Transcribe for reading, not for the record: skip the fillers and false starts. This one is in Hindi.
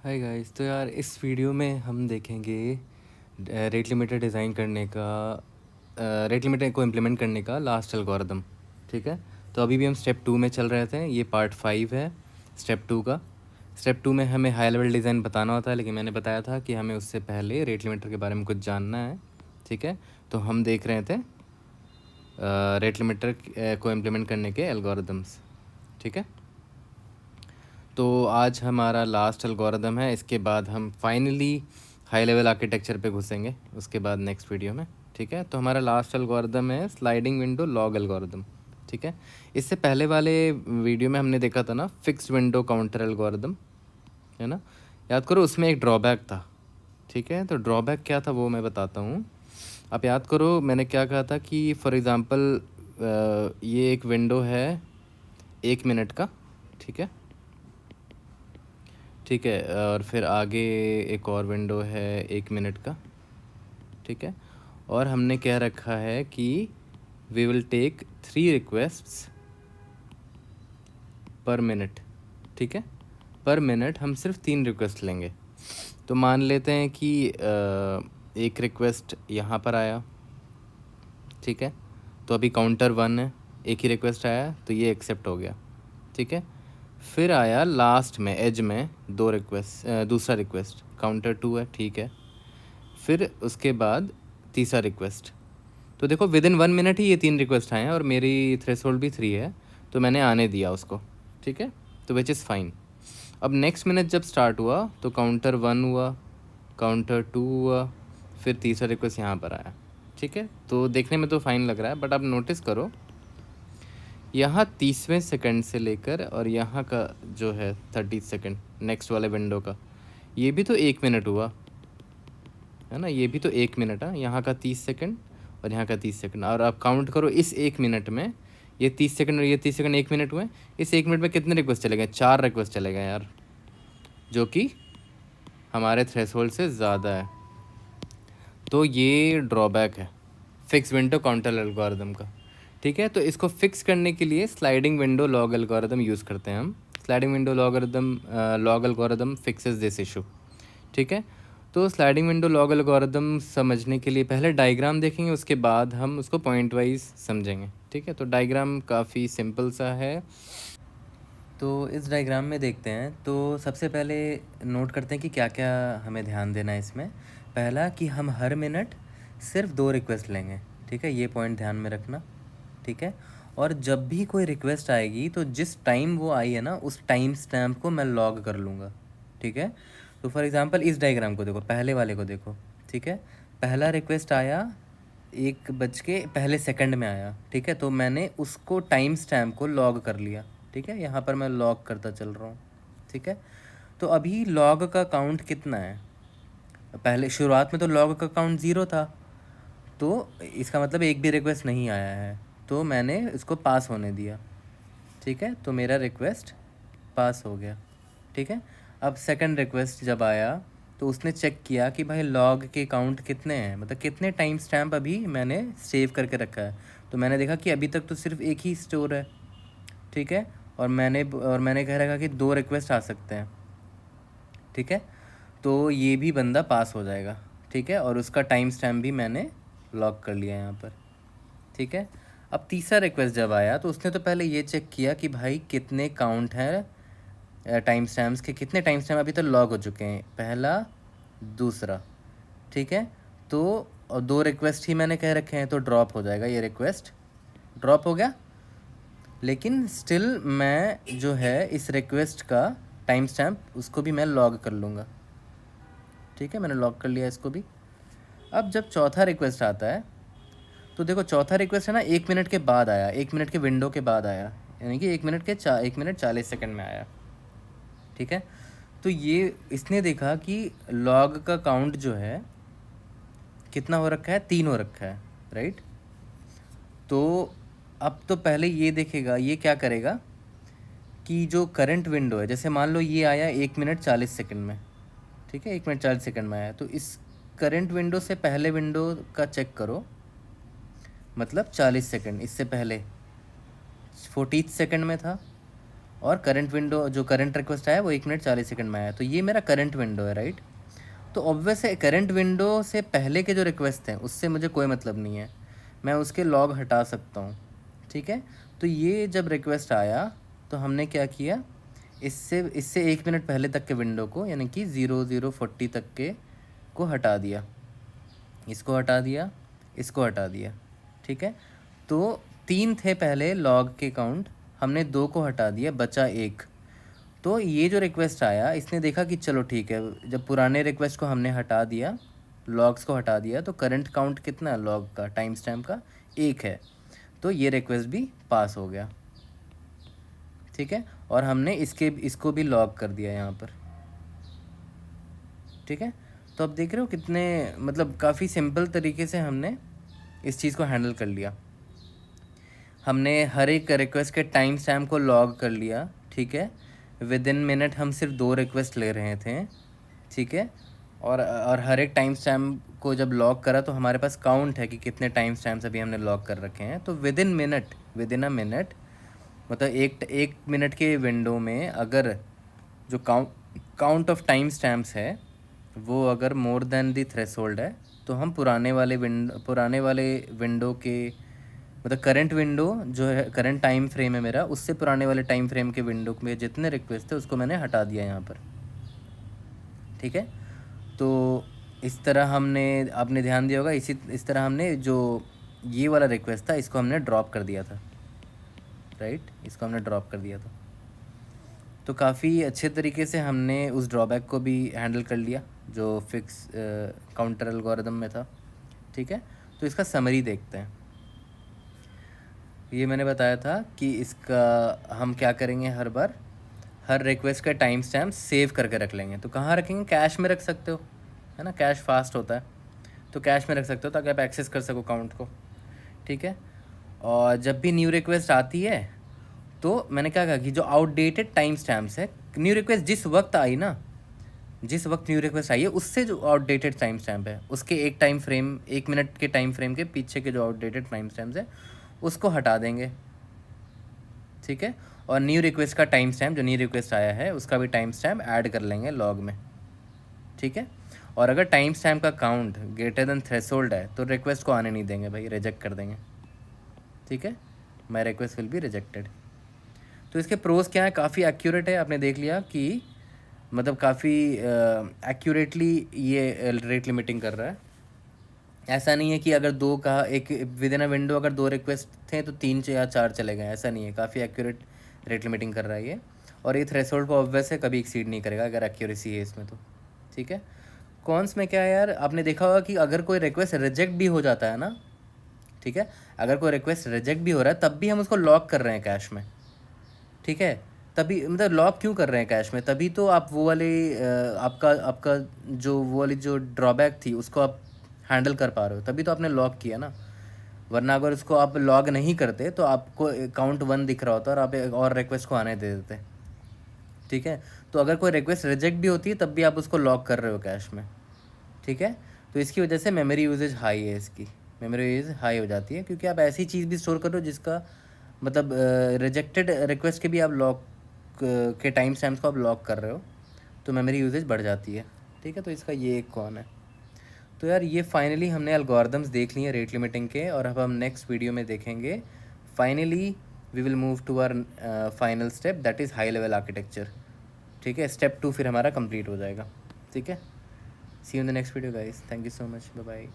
Hi guys. तो यार इस वीडियो में हम देखेंगे रेट लिमिटर डिज़ाइन करने का, रेट लिमिटर को इम्प्लीमेंट करने का लास्ट एल्गोरिदम। ठीक है, तो अभी भी हम स्टेप 2 में चल रहे थे। ये पार्ट 5 है स्टेप 2 का। स्टेप 2 में हमें हाई लेवल डिज़ाइन बताना होता है, लेकिन मैंने बताया था कि हमें उससे पहले रेट लिमिटर के बारे में कुछ जानना है। ठीक है, तो हम देख रहे थे रेट लिमिटर को इम्प्लीमेंट करने के एल्गोरिदम्स। ठीक है, तो आज हमारा लास्ट एल्गोरिदम है। इसके बाद हम फाइनली हाई लेवल आर्किटेक्चर पे घुसेंगे उसके बाद नेक्स्ट वीडियो में। ठीक है, तो हमारा लास्ट एल्गोरिदम है स्लाइडिंग विंडो लॉग एल्गोरिदम। ठीक है, इससे पहले वाले वीडियो में हमने देखा था ना फिक्स्ड विंडो काउंटर एल्गोरिदम, है ना। याद करो, उसमें एक ड्रॉबैक था। ठीक है, तो ड्रॉबैक क्या था वो मैं बताता हूँ। आप याद करो मैंने क्या कहा था कि फॉर एग्ज़ाम्पल ये एक विंडो है 1 मिनट का। ठीक है, ठीक है, और फिर आगे एक और विंडो है 1 मिनट का। ठीक है, और हमने क्या रखा है कि we will take 3 requests per minute. ठीक है, पर मिनट हम सिर्फ 3 रिक्वेस्ट लेंगे। तो मान लेते हैं कि एक रिक्वेस्ट यहाँ पर आया। ठीक है, तो अभी काउंटर 1 है, एक ही रिक्वेस्ट आया तो ये एक्सेप्ट हो गया। ठीक है, फिर आया लास्ट में एज में 2 रिक्वेस्ट, दूसरा रिक्वेस्ट काउंटर 2 है। ठीक है, फिर उसके बाद तीसरा रिक्वेस्ट। तो देखो विद इन 1 मिनट ही ये 3 रिक्वेस्ट आए हैं और मेरी थ्रेशोल्ड भी 3 है, तो मैंने आने दिया उसको। ठीक है, तो विच इज़ फाइन। अब नेक्स्ट मिनट जब स्टार्ट हुआ तो काउंटर 1 हुआ, काउंटर 2 हुआ, फिर तीसरा रिक्वेस्ट यहाँ पर आया। ठीक है, तो देखने में तो फाइन लग रहा है, बट आप नोटिस करो यहाँ 30वें सेकंड से लेकर और यहाँ का जो है 30 सेकंड नेक्स्ट वाले विंडो का, ये भी तो 1 मिनट हुआ, है ना। ये भी तो 1 मिनट है, यहाँ का 30 सेकंड और यहाँ का 30 सेकंड। और आप काउंट करो इस 1 मिनट में ये 30 सेकंड और ये 30 सेकंड 1 मिनट हुए। इस 1 मिनट में कितने रिक्वेस्ट चले गए? 4 रिक्वेस्ट चले गए यार, जो कि हमारे थ्रेशोल्ड से ज़्यादा है। तो ये ड्रॉबैक है फिक्स विंडो काउंटर एल्गोरिदम का। ठीक है, तो इसको फिक्स करने के लिए sliding window log algorithm use करते हैं हम। Sliding window log algorithm fixes this issue. ठीक है, तो स्लाइडिंग विंडो लॉग एल्गोरिदम समझने के लिए पहले डायग्राम देखेंगे, उसके बाद हम उसको पॉइंट वाइज समझेंगे। ठीक है, तो डायग्राम काफ़ी सिंपल सा है। तो इस डायग्राम में देखते हैं, तो सबसे पहले नोट करते हैं कि क्या क्या हमें ध्यान देना है इसमें। पहला कि हम हर मिनट सिर्फ 2 रिक्वेस्ट लेंगे। ठीक है, ये पॉइंट ध्यान में रखना। ठीक है, और जब भी कोई रिक्वेस्ट आएगी तो जिस टाइम वो आई है ना उस टाइम स्टैम्प को मैं लॉग कर लूँगा। ठीक है, तो फॉर एग्ज़ाम्पल इस डायग्राम को देखो, पहले वाले को देखो। ठीक है, पहला रिक्वेस्ट आया 1:01 में आया। ठीक है, तो मैंने उसको टाइम स्टैम्प को लॉग कर लिया। ठीक है, यहाँ पर मैं लॉग करता चल रहा हूँ। ठीक है, तो अभी लॉग का काउंट कितना है? पहले शुरुआत में तो लॉग का काउंट 0 था, तो इसका मतलब एक भी रिक्वेस्ट नहीं आया है, तो मैंने इसको पास होने दिया। ठीक है, तो मेरा रिक्वेस्ट पास हो गया। ठीक है, अब सेकंड रिक्वेस्ट जब आया तो उसने चेक किया कि भाई लॉग के काउंट कितने हैं, मतलब कितने टाइम स्टैम्प अभी मैंने सेव करके रखा है। तो मैंने देखा कि अभी तक तो सिर्फ एक ही स्टोर है। ठीक है, और मैंने कह रखा कि 2 रिक्वेस्ट आ सकते हैं। ठीक है, तो ये भी बंदा पास हो जाएगा। ठीक है, और उसका टाइम स्टैम्प भी मैंने लॉक कर लिया यहाँ पर। ठीक है, अब तीसरा रिक्वेस्ट जब आया तो उसने तो पहले ये चेक किया कि भाई कितने काउंट हैं टाइम स्टैम्प्स के, कितने टाइम स्टैम्प अभी तक लॉग हो चुके हैं, पहला दूसरा। ठीक है, तो और 2 रिक्वेस्ट ही मैंने कह रखे हैं, तो ड्रॉप हो जाएगा, ये रिक्वेस्ट ड्रॉप हो गया। लेकिन स्टिल मैं जो है इस रिक्वेस्ट का टाइम स्टैम्प उसको भी मैं लॉग कर लूँगा। ठीक है, मैंने लॉग कर लिया इसको भी। अब जब चौथा रिक्वेस्ट आता है तो देखो चौथा रिक्वेस्ट है ना 1 मिनट के बाद आया, 1 मिनट के विंडो के बाद आया, यानी कि 1 मिनट 40 सेकंड में आया। ठीक है, तो ये इसने देखा कि लॉग का काउंट जो है कितना हो रखा है, 3 हो रखा है, राइट। तो अब तो पहले ये देखेगा, ये क्या करेगा कि जो करंट विंडो है, जैसे मान लो ये आया 1 मिनट 40 सेकंड में। ठीक है, 1 मिनट 40 सेकंड में आया, तो इस करंट विंडो से पहले विंडो का चेक करो, मतलब 40 सेकंड, इससे पहले 40 सेकंड में था और करंट विंडो जो करंट रिक्वेस्ट आया वो 1 मिनट 40 सेकंड में आया, तो ये मेरा करंट विंडो है, राइट। तो ऑब्वियस है करंट विंडो से पहले के जो रिक्वेस्ट हैं उससे मुझे कोई मतलब नहीं है, मैं उसके लॉग हटा सकता हूँ, ठीक है। तो ये जब रिक्वेस्ट आया तो हमने क्या किया, इससे इससे 1 मिनट पहले तक के विंडो को यानी कि 0040 तक के को हटा दिया, इसको हटा दिया, इसको हटा दिया, ठीक है। तो 3 थे पहले लॉग के काउंट, हमने 2 को हटा दिया, बचा 1। तो ये जो रिक्वेस्ट आया इसने देखा कि चलो ठीक है, जब पुराने रिक्वेस्ट को हमने हटा दिया, लॉग्स को हटा दिया, तो करंट काउंट कितना है लॉग का, टाइम स्टैम्प का 1 है, तो ये रिक्वेस्ट भी पास हो गया, ठीक है। और हमने इसको भी लॉग कर दिया यहाँ पर, ठीक है। तो अब देख रहे हो कितने मतलब काफ़ी सिंपल तरीके से हमने इस चीज़ को हैंडल कर लिया। हमने हर एक रिक्वेस्ट के टाइम स्टैम्प को लॉग कर लिया, ठीक है। विद इन मिनट हम सिर्फ 2 रिक्वेस्ट ले रहे थे, ठीक है। और हर एक टाइम स्टैम्प को जब लॉग करा तो हमारे पास काउंट है कि कितने टाइम स्टैम्प्स अभी हमने लॉग कर रखे हैं। तो विद इन अ मिनट मतलब एक मिनट के विंडो में अगर जो काउंट ऑफ टाइम स्टैम्प्स है वो अगर मोर देन द थ्रेशोल्ड है, तो हम पुराने वाले विंडो के मतलब करंट विंडो जो है, करंट टाइम फ्रेम है मेरा, उससे पुराने वाले टाइम फ्रेम के विंडो में जितने रिक्वेस्ट थे उसको मैंने हटा दिया यहाँ पर, ठीक है। तो इस तरह आपने ध्यान दिया होगा, इस तरह हमने जो ये वाला रिक्वेस्ट था इसको हमने ड्रॉप कर दिया था, राइट, इसको हमने ड्रॉप कर दिया था। तो काफ़ी अच्छे तरीके से हमने उस ड्रॉबैक को भी हैंडल कर लिया जो फिक्स काउंटर एल्गोरिदम में था, ठीक है। तो इसका समरी देखते हैं। ये मैंने बताया था कि इसका हम क्या करेंगे, हर रिक्वेस्ट का टाइम स्टैम्प सेव करके रख लेंगे। तो कहाँ रखेंगे, कैश में रख सकते हो, है ना, कैश फास्ट होता है, तो कैश में रख सकते हो ताकि आप एक्सेस कर सको काउंट को, ठीक है। और जब भी न्यू रिक्वेस्ट आती है तो मैंने क्या कहा कि जो आउटडेटेड टाइम स्टैम्प्स है, न्यू रिक्वेस्ट जिस वक्त आई ना, जिस वक्त न्यू रिक्वेस्ट आई है उससे जो आउटडेटेड टाइम स्टैम्प है उसके एक मिनट के टाइम फ्रेम के पीछे के जो आउटडेटेड टाइम स्टैम्प्स है उसको हटा देंगे, ठीक है। और न्यू रिक्वेस्ट का टाइम स्टैम्प जो न्यू रिक्वेस्ट आया है उसका भी टाइम स्टैम्प ऐड कर लेंगे लॉग में, ठीक है। और अगर टाइम स्टैम्प का काउंट ग्रेटर देन थ्रेशोल्ड है तो रिक्वेस्ट को आने नहीं देंगे भाई, रिजेक्ट कर देंगे, ठीक है। My request will be rejected. तो इसके प्रोज क्या है, काफ़ी एक्यूरेट है, आपने देख लिया कि मतलब काफ़ी एक्यूरेटली ये रेट लिमिटिंग कर रहा है। ऐसा नहीं है कि अगर दो का एक विद इन अ विंडो अगर 2 रिक्वेस्ट थे तो 3 या 4 चले गए, ऐसा नहीं है, काफ़ी एक्यूरेट रेट लिमिटिंग कर रहा है ये। और ये थ्रेशोल्ड को ऑब्वियस है कभी एक्सीड नहीं करेगा अगर एक्यूरेसी है इसमें तो, ठीक है। कॉन्स में क्या है यार, आपने देखा होगा कि अगर कोई रिक्वेस्ट रिजेक्ट भी हो जाता है ना, ठीक है, अगर कोई रिक्वेस्ट रिजेक्ट भी हो रहा है तब भी हम उसको लॉक कर रहे हैं कैश में, ठीक है। तभी मतलब लॉक क्यों कर रहे हैं कैश में, तभी तो आप वो वाले आपका आपका जो वो वाली जो ड्रॉबैक थी उसको आप हैंडल कर पा रहे हो, तभी तो आपने लॉक किया ना। वरना अगर उसको आप लॉग नहीं करते तो आपको काउंट 1 दिख रहा होता और आप एक और रिक्वेस्ट को आने दे देते, ठीक है। तो अगर कोई रिक्वेस्ट रिजेक्ट भी होती है तब भी आप उसको लॉक कर रहे हो कैश में, ठीक है। तो इसकी वजह से मेमोरी यूजेज हाई है, इसकी मेमोरी यूजेज हाई हो जाती है क्योंकि आप ऐसी चीज़ भी स्टोर कर रहे हो जिसका मतलब रिजेक्टेड रिक्वेस्ट के भी आप लॉक के टाइम स्टैम्प्स को आप लॉक कर रहे हो, तो मेमोरी यूजेज बढ़ जाती है, ठीक है। तो इसका ये एक कौन है। तो यार ये फाइनली हमने एल्गोरिदम्स देख लिए रेट लिमिटिंग के, और अब हम नेक्स्ट वीडियो में देखेंगे finally we will move to our final step that is high level architecture, ठीक है। स्टेप 2 फिर हमारा कंप्लीट हो जाएगा, ठीक है। See you in the next video guys, thank you so much, bye bye.